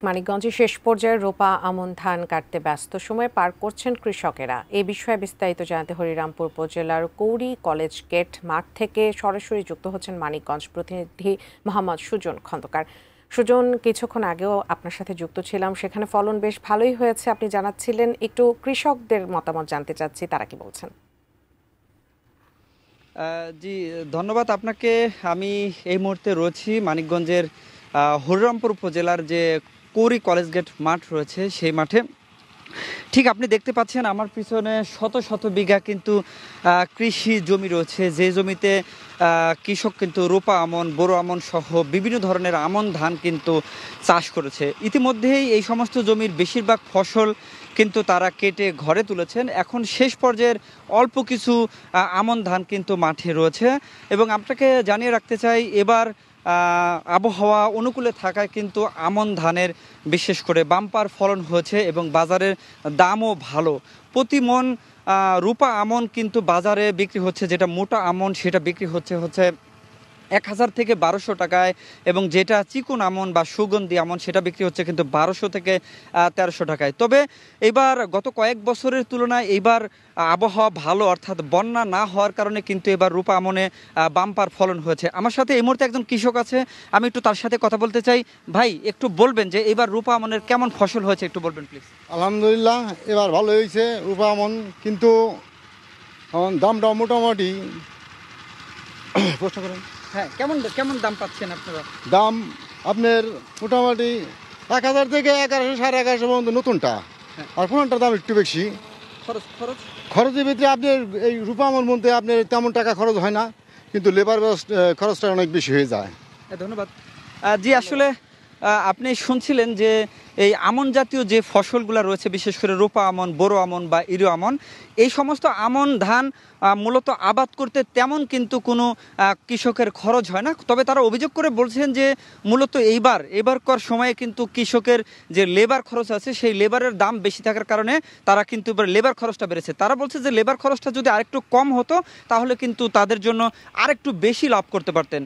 মানিকগঞ্জে শেষ পর্যায়ে রোপা আমন ধান কাটতে ব্যস্ত সময় পার করছেন কৃষকেরা। এ বিষয়ে বিস্তারিত জানাতে হরিরামপুর উপজেলার কৌরি কলেজ গেট মাঠ থেকে সরাসরি যুক্ত হচ্ছেন মানিকগঞ্জ প্রতিনিধি মোহাম্মদ সুজন খন্দকার। সুজন, কিছুক্ষণ আগেও আপনার সাথে যুক্ত ছিলাম, সেখানে ফলন বেশ ভালোই হয়েছে আপনি জানাচ্ছিলেন। একটু কৃষকদের মতামত জানতে চাচ্ছি, তারা কি বলছেন? জি, ধন্যবাদ আপনাকে। আমি এই মুহূর্তে রয়েছি মানিকগঞ্জের হরিরামপুর উপজেলার যে কৌরি কলেজ গেট মাঠ রয়েছে সেই মাঠে। ঠিক আপনি দেখতে পাচ্ছেন আমার পিছনে শত শত বিঘা কিন্তু কৃষি জমি রয়েছে, যে জমিতে কৃষক কিন্তু রোপা আমন, বোরো আমন সহ বিভিন্ন ধরনের আমন ধান কিন্তু চাষ করেছে। ইতিমধ্যেই এই সমস্ত জমির বেশিরভাগ ফসল কিন্তু তারা কেটে ঘরে তুলেছেন। এখন শেষ পর্যায়ের অল্প কিছু আমন ধান কিন্তু মাঠে রয়েছে। এবং আপনাকে জানিয়ে রাখতে চাই, এবার আবহাওয়া অনুকূলে থাকায় কিন্তু আমন ধানের বিশেষ করে বাম্পার ফলন হয়েছে এবং বাজারের দামও ভালো। প্রতি মন রূপা আমন কিন্তু বাজারে বিক্রি হচ্ছে, যেটা মোটা আমন সেটা বিক্রি হচ্ছে 1000 থেকে 1200 টাকায়, এবং যেটা চিকন আমন বা সুগন্ধি আমন সেটা বিক্রি হচ্ছে কিন্তু 1200 থেকে 1300 টাকায়। তবে এবার গত কয়েক বছরের তুলনায় এইবার আবহাওয়া ভালো, অর্থাৎ বন্যা না হওয়ার কারণে কিন্তু এবার রূপা আমনে বাম্পার ফলন হয়েছে। আমার সাথে এই মুহূর্তে একজন কৃষক আছে, আমি একটু তার সাথে কথা বলতে চাই। ভাই, একটু বলবেন যে এবার রূপা আমনের কেমন ফসল হয়েছে, একটু বলবেন প্লিজ। আলহামদুলিল্লাহ, এবার ভালো হয়েছে রূপা আমন, কিন্তু দামটা মোটামুটি প্রশ্ন করেন। হ্যাঁ, কেমন কেমন দাম পাচ্ছেন আপনারা? দাম আপনার মোটামুটি 1000 থেকে 1100 1150 পর্যন্ত নতুনটা, আর পুরানটার দাম একটু বেশি। খরচের ভিতরে আপনার এই রূপা আমন মধ্যে আপনার তেমন টাকা খরচ হয় না, কিন্তু লেবার খরচটা অনেক বেশি হয়ে যায়। ধন্যবাদ। জি, আসলে আপনি শুনছিলেন যে এই আমন জাতীয় যে ফসলগুলো রয়েছে, বিশেষ করে রোপা আমন, বোরো আমন বা ইরো আমন, এই সমস্ত আমন ধান মূলত আবাদ করতে তেমন কিন্তু কোনো কৃষকের খরচ হয় না। তবে তারা অভিযোগ করে বলছেন যে মূলত এবারকার সময়ে কিন্তু কৃষকের যে লেবার খরচ আছে সেই লেবারের দাম বেশি থাকার কারণে তারা কিন্তু এবার লেবার খরচটা বেড়েছে। তারা বলছে যে লেবার খরচটা যদি আরেকটু কম হতো তাহলে কিন্তু তাদের জন্য আরেকটু বেশি লাভ করতে পারতেন।